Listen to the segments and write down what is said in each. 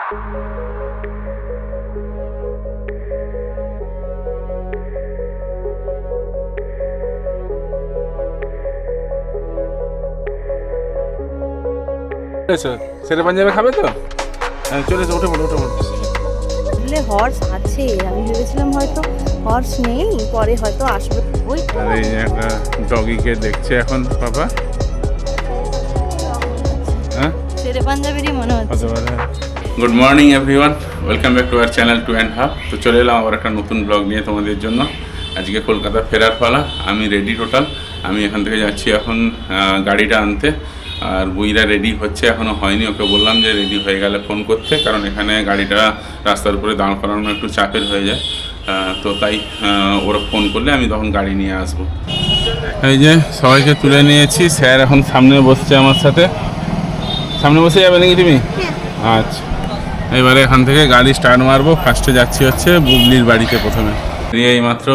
সেরে পাঞ্জাবে খাবে তো? হ্যাঁ চলে এসো, উঠে পড়ো উঠে পড়ো। হর্স আছে, আমি ভেবেছিলাম হয়তো হর্স নেই, পরে হয়তো আসবে। ওই তো আর এই যে একটা ডগিকে দেখছে এখন পাপা। হ্যাঁ শেরে পাঞ্জাবেরই মনে হচ্ছে। Good morning everyone, welcome back to our channel 2.5। তো চলে এলাম আবার একটা নতুন ব্লগ নিয়ে তোমাদের জন্য। আজকে কলকাতা ফেরার পালা, আমি রেডি টোটাল। আমি এখান থেকে যাচ্ছি এখন গাড়িটা আনতে, আর বুইরা রেডি হচ্ছে, এখনও হয়নি। ওকে বললাম যে রেডি হয়ে গেলে ফোন করতে, কারণ এখানে গাড়িটা রাস্তার উপরে দাঁড় করানো একটু চাপের হয়ে যায়। তো তাই ওরা ফোন করলে আমি তখন গাড়ি নিয়ে আসবো। এই যে সবাইকে তুলে নিয়েছি, স্যার এখন সামনে বসছে আমার সাথে। সামনে বসে যাবে নাকি তুমি? আচ্ছা, এবারে এখান থেকে গাড়ি স্টার্ট মারবো। ফার্স্টে যাচ্ছি হচ্ছে বুবলির বাড়িতে প্রথমে। এইমাত্র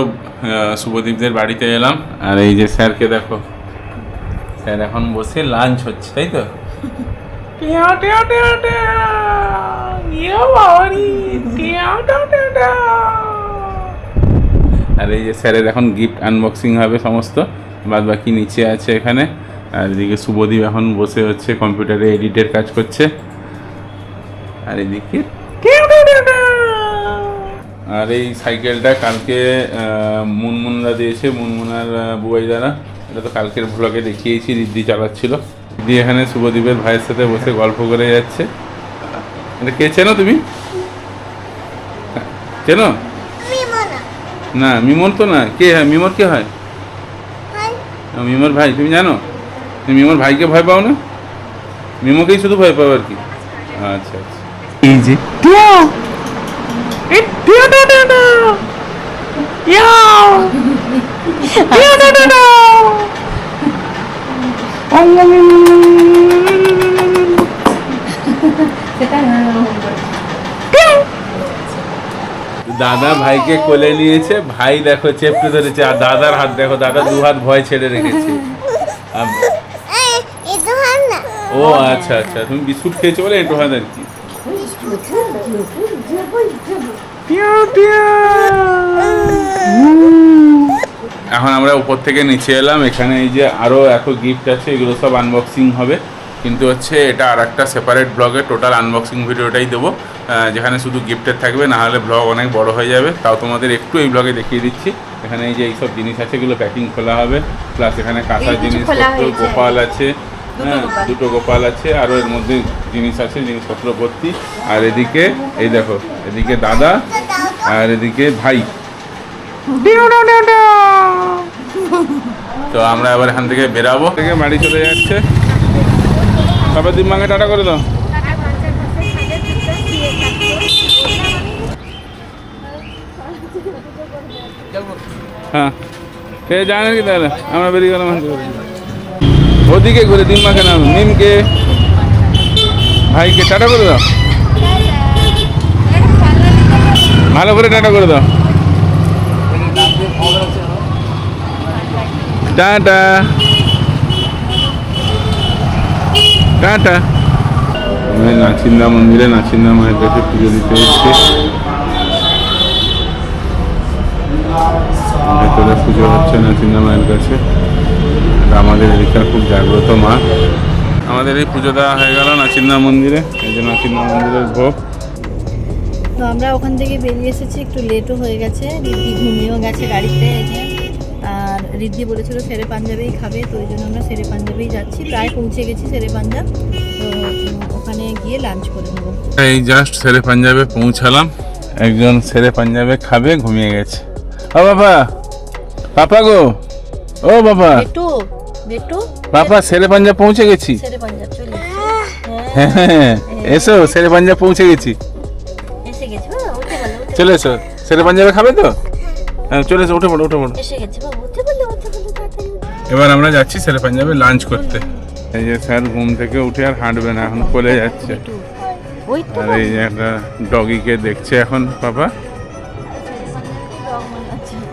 শুভদীপদের বাড়িতে এলাম, আর এই যে স্যারকে দেখো, স্যার এখন বসে লাঞ্চ হচ্ছে, তাই তো? আর এই যে স্যারের এখন গিফট আনবক্সিং হবে সমস্ত, বাদ বাকি নিচে আছে এখানে। আর এদিকে শুভদীপ এখন বসে হচ্ছে কম্পিউটারে এডিটের কাজ করছে। আর এদিকে আর এই সাইকেলটা কালকে মুনমুনরা দিয়েছে, মুনমুনার বুবাই দ্বারা। এটা তো কালকের ভ্লগে দেখিয়েছি, রিদ্ধি চালাচ্ছিল। রিদ্ধি এখানে শুভদীপের ভাইয়ের সাথে বসে গল্প করে যাচ্ছে। এটা কে, চেনো তুমি? চেনো না? মিমর তো না। কে হয় মিমর? কে হয় মিমর ভাই? তুমি জানো? তুমি মিমর ভাইকে ভয় পাও না? মিমোকেই শুধু ভয় পাও আর কি। আচ্ছা আচ্ছা। এই যে দাদা ভাইকে কোলে নিয়েছে, ভাই দেখো চেপটে ধরেছে, আর দাদার হাত দেখো, দাদা দু হাত ভয় ছেড়ে রেখেছে। ও আচ্ছা আচ্ছা, তুমি বিস্কুট খেয়েছো বলে একটু হাত আর কি। এখন আমরা উপর থেকে নিচে এলাম। এখানে এই যে আরও এত গিফট আছে, এগুলো সব আনবক্সিং হবে, কিন্তু হচ্ছে এটা আর একটা সেপারেট ব্লগে টোটাল আনবক্সিং ভিডিওটাই দেবো, যেখানে শুধু গিফটের থাকবে, না হলে ব্লগ অনেক বড় হয়ে যাবে। তাও তোমাদের একটু এই ব্লগে দেখিয়ে দিচ্ছি। এখানে এই যে এইসব জিনিস আছে, এগুলো প্যাকিং খোলা হবে, প্লাস এখানে কাঁসার জিনিসপত্র, গোপাল আছে, হ্যাঁ দুটো গোপাল আছে, আরও এর মধ্যে জিনিস আছে, জিনিসপত্র ভর্তি। আর এদিকে এই দেখো, এদিকে দাদা আর এদিকে ভাই। তো আমরা আবার এখান থেকে বেরাবো, থেকে বাড়ি চলে যাচ্ছে। তারপর দিম্মাকে টাটা করে দাও। হ্যাঁ সে যায় নাকি? তাহলে আমরা বেরিয়ে গেলাম ওদিকে ঘুরে। দিম্মাকে নাম, মিমকে, ভাইকে টাটা করে দাও, ভালো করে টাটা করে দাও। Tata tata. আমি নাচিন্দা মন্দিরে নাচিন্দা মায়ের কাছে পুজো দিতে এসেছি। ভেতরে পুজো হচ্ছে নাচিন্দা মায়ের কাছে। আমাদের এদিককার খুব জাগ্রত মা। আমাদের এই পুজো দেওয়া হয়ে গেল নাচিন্দা মন্দিরে। এই যে নাচিন্দা মন্দিরের ভোগ। তো আমরা ওখান থেকে বেরিয়ে এসেছি, একটু লেটও হয়ে গেছে, রিদ্ধি ঘুমিয়েও গেছে গাড়িতে। এই যে আর রিদ্ধি বলেছিল শেরে পাঞ্জাবেই খাবে, তো ওই জন্য আমরা শেরে পাঞ্জাবেই যাচ্ছি। প্রায় পৌঁছে গেছি শেরে পাঞ্জাব, তো ওখানে গিয়ে লাঞ্চ করে নেবো। এই জাস্ট শেরে পাঞ্জাবে পৌঁছালাম। একজন শেরে পাঞ্জাবে খাবে, ঘুমিয়ে গেছে। ও বাবা, পাপা গো, ও বাবা, বেটু বেটু, পাপা শেরে পাঞ্জাব পৌঁছে গেছি। শেরে পাঞ্জাব চলে হ্যাঁ হ্যাঁ, এসো, শেরে পাঞ্জাব পৌঁছে গেছি। এসে গেছে বাবা, উঠে বলো, চলে এসো, শেরে পাঞ্জাবে খাবে তো? হ্যাঁ চলে এসো, উঠে পড়ো উঠে পড়ো। এসে গেছে বাবা, উঠে বলো তাড়াতাড়ি। এবার আমরা যাচ্ছি শেরে পাঞ্জাবে লাঞ্চ করতে। এই যে স্যার ঘুম থেকে উঠে আর হাঁটবে না, এখন কোলে যাচ্ছে। ওই তো আর এই যে একটা ডগিকে দেখছে এখন পাপা।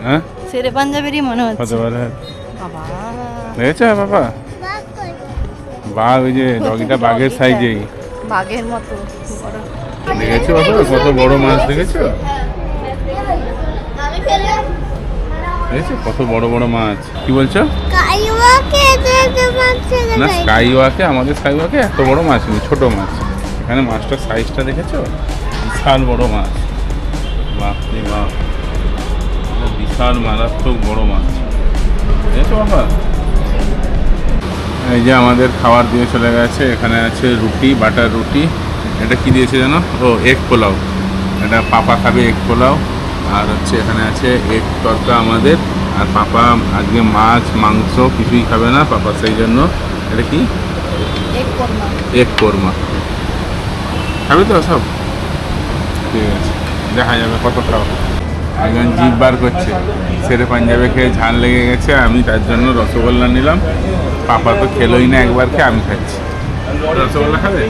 হ্যাঁ শেরে পাঞ্জাবেরই মনে হচ্ছে। হতে পারে। বাবা দেখেছো পাপা? বাঘ, ওই যে ডগিটা বাঘের সাইজেই। বাঘের মতো বড়। দেখেছো বাবা কত বড় মাছ দেখেছো? দেখেছো কত বড় বড় মাছ? কি বলছো? না স্কাইওয়াকে, আমাদের স্কাইওয়াকে এত বড় মাছ নেই, ছোট মাছ। এখানে মাছটার সাইজটা দেখেছো? বিশাল বড় মাছ, বাপরে বাপ, বিশাল মারাত্মক বড় মাছ। দেখেছো বাবা? এই যে আমাদের খাবার দিয়ে চলে গেছে। এখানে আছে রুটি, বাটার রুটি। এটা কি দিয়েছে জানো? ও এগ পোলাও। এটা পাপা খাবে এগ পোলাও। আর হচ্ছে এখানে আছে এগ তরকা আমাদের। আর পাপা আজকে মাছ মাংস কিছুই খাবে না পাপা, সেই জন্য এটা কি এগ কোরমা খাবে তো সব। ঠিক আছে, দেখা যাবে কত খাও। একজন জিভ বার করছে, শেরে পাঞ্জাবে খেয়ে ঝাল লেগে গেছে, আমি তার জন্য রসগোল্লা নিলাম। পাপা তো খেলোই না, একবার খেয়ে আমি খাচ্ছি। রসগোল্লা খাবে?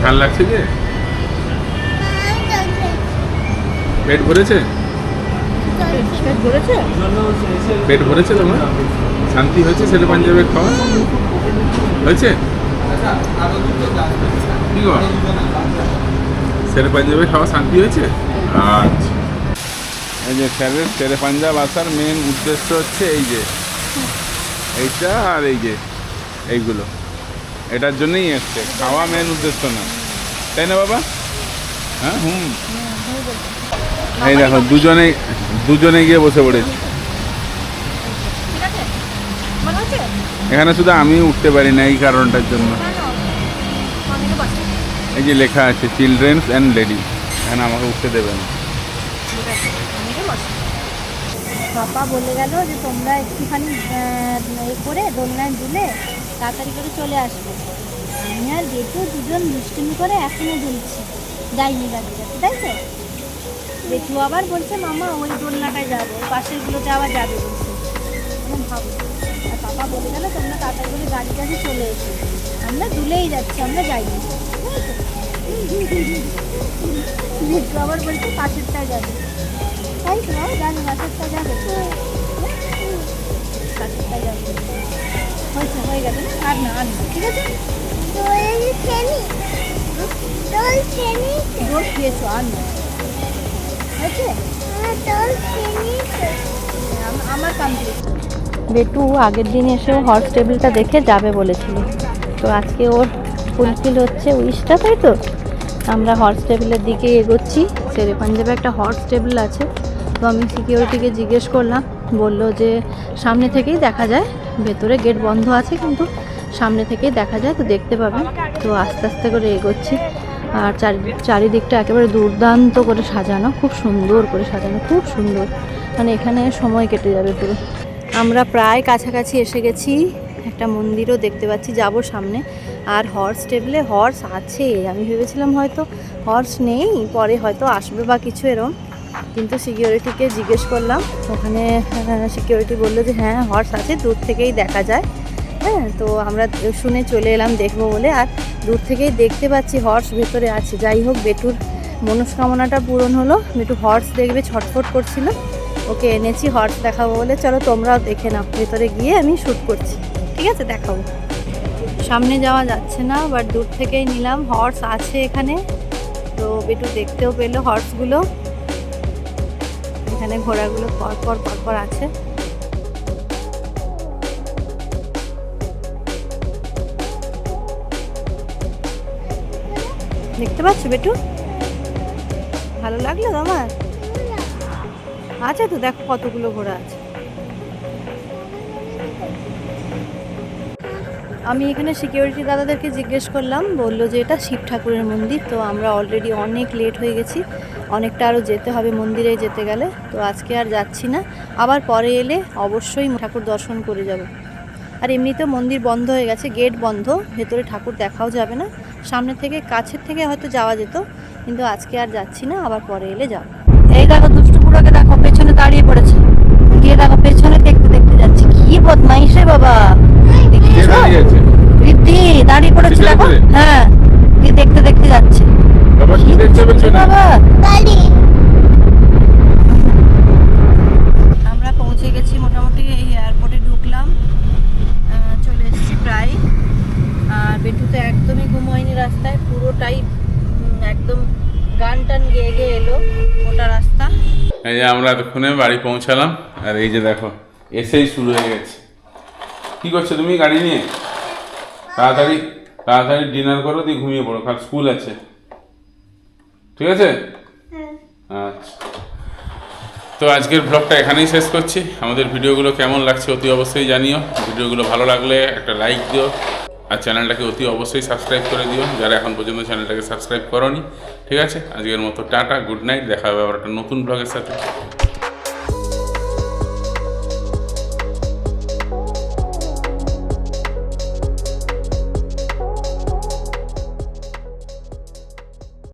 ঝাল লাগছে যে? পেট ভরেছে? পেট ভরেছে তোমার? শান্তি হয়েছে শেরে পাঞ্জাবে খাওয়া? হয়েছে? কি গো, শেরে পাঞ্জাবে খাওয়া শান্তি হয়েছে? আচ্ছা, এই যে স্যারের শেরে পাঞ্জাব আসার মেন উদ্দেশ্য হচ্ছে এই যে এইটা আর এই যে এইগুলো, এটার জন্যই এসছে, খাওয়া মেন উদ্দেশ্য না, তাই না বাবা? হ্যাঁ এই দেখো দুজনে গিয়ে বসে পড়েছি। এখানে শুধু আমি উঠতে পারি না এই কারণটার জন্য। এই যে লেখা আছে চিলড্রেন্স অ্যান্ড লেডিস, এখানে আমাকে উঠতে দেবে না। পাপা বলে গেল যে তোমরা একটুখানি করে দোলনায় দুলে তাড়াতাড়ি করে চলে আসবে। আমি আর বেটু দুজন দুষ্টুমি করে এখনো দুলছি, যাইনি বাড়িতে, তাই তো? বেটু আবার বলছে মামা ওই দোলনাটায় যাবো, পাশেরগুলোতে আবার যাবে বলছে। আমি ভাবো, আর পাপা বলে গেল তোমরা তাড়াতাড়ি করে গাড়ি কাছে চলে এসো। আমরা দুলেই যাচ্ছি, আমরা যাইনি। বেটু আবার বলছে পাশেরটায় যাবে, তাই তো? জানি পাশেরটা যাবে, পাশেরটা যাবে। হয়েছে, হয়ে গেছে না? আর না, ঠিক আছে। দোল খেয়েছো, আর না হয়েছে আমার কমপ্লিট। বেটু আগের দিন এসেও হর্স টেবিলটা দেখে যাবে বলেছিল, তো আজকে ওর ফুলফিল হচ্ছে উইশটা, তাই তো? আমরা হর্স টেবিলের দিকে এগোচ্ছি। শেরে পাঞ্জাবে একটা হর্স টেবিল আছে, তো আমি সিকিউরিটিকে জিজ্ঞেস করলাম, বলল যে সামনে থেকেই দেখা যায়, ভেতরে গেট বন্ধ আছে কিন্তু সামনে থেকেই দেখা যায়, তো দেখতে পাবেন। তো আস্তে আস্তে করে এগোচ্ছি। আর চারিদিকটা একেবারে দুর্দান্ত করে সাজানো, খুব সুন্দর করে সাজানো, খুব সুন্দর, মানে এখানে সময় কেটে যাবে পুরো। আমরা প্রায় কাছাকাছি এসে গেছি, একটা মন্দিরও দেখতে পাচ্ছি, যাব সামনে। আর হর্স টেবিলে হর্স আছে, আমি ভেবেছিলাম হয়তো হর্স নেই, পরে হয়তো আসবে বা কিছু এরম, কিন্তু সিকিউরিটিকে জিজ্ঞেস করলাম, ওখানে সিকিউরিটি বললো যে হ্যাঁ হর্স আছে, দূর থেকেই দেখা যায়। হ্যাঁ, তো আমরা শুনে চলে এলাম দেখবো বলে, আর দূর থেকেই দেখতে পাচ্ছি হর্স ভেতরে আছে। যাই হোক, বেটুর মনস্কামনাটা পূরণ হলো, বেটু হর্স দেখবে ছটফট করছিল, ওকে এনেছি হর্স দেখাবো বলে। চলো তোমরাও দেখে নাও, ভেতরে গিয়ে আমি শ্যুট করছি, ঠিক আছে? দেখাবো। সামনে যাওয়া যাচ্ছে না, বাট দূর থেকেই নিলাম, হর্স আছে এখানে। তো বেটু দেখতেও পেলো হর্সগুলো, এখানে ঘোড়াগুলো পরপর আছে। দেখতে পাচ্ছ বেটু? ভালো লাগলো তোমার? আচ্ছা, তো দেখো কতগুলো ঘোড়া আছে। আমি এখানে সিকিউরিটি দাদাদেরকে জিজ্ঞেস করলাম, বললো যে এটা শিব ঠাকুরের মন্দির। তো আমরা অলরেডি অনেক লেট হয়ে গেছি, অনেকটা আরও যেতে হবে মন্দিরে যেতে গেলে, তো আজকে আর যাচ্ছি না, আবার পরে এলে অবশ্যই ঠাকুর দর্শন করে যাব। আর এমনিতেও মন্দির বন্ধ হয়ে গেছে, গেট বন্ধ, ভেতরে ঠাকুর দেখাও যাবে না। সামনে থেকে কাছের থেকে হয়তো যাওয়া যেত, কিন্তু আজকে আর যাচ্ছি না, আবার পরে এলে যাব। এই দেখো দুষ্টু বুড়োকে দেখো, পেছনে দাঁড়িয়ে পড়েছে, গিয়ে দেখো পেছনে দেখতে দেখতে যাচ্ছে। কি বদমাইশ রে বাবা! রিদ্ধি দাঁড়িয়ে পড়েছে দেখো, হ্যাঁ, গিয়ে দেখতে দেখতে যাচ্ছে। বাবা আমরা পৌঁছে গেছি মোটামুটি, এই এয়ারপোর্টে ঢুকলাম, চলে এসেছি প্রায়। আর বেটু তো একদমই ঘুম হয়নি রাস্তায়, লেগে এলো গোটা রাস্তা। এই যে আমরা এতক্ষণে বাড়ি পৌঁছালাম, আর এই যে দেখো এসেই শুরু হয়ে গেছে। কি করছো তুমি গাড়ি নিয়ে? তাড়াতাড়ি তাড়াতাড়ি ডিনার করো, দিয়ে ঘুমিয়ে পড়ো, কাল স্কুল আছে, ঠিক আছে? আচ্ছা, তো আজকের ব্লগটা এখানেই শেষ করছি। আমাদের ভিডিওগুলো কেমন লাগছে অতি অবশ্যই জানিও। ভিডিওগুলো ভালো লাগলে একটা লাইক দিও, আর চ্যানেলটাকে অতি অবশ্যই সাবস্ক্রাইব করে দিও যারা এখন পর্যন্ত চ্যানেলটাকে সাবস্ক্রাইব করোনি। ঠিক আছে, আজকের মতো টাটা, গুড নাইট, দেখা হবে আবার একটা নতুন ব্লগের সাথে।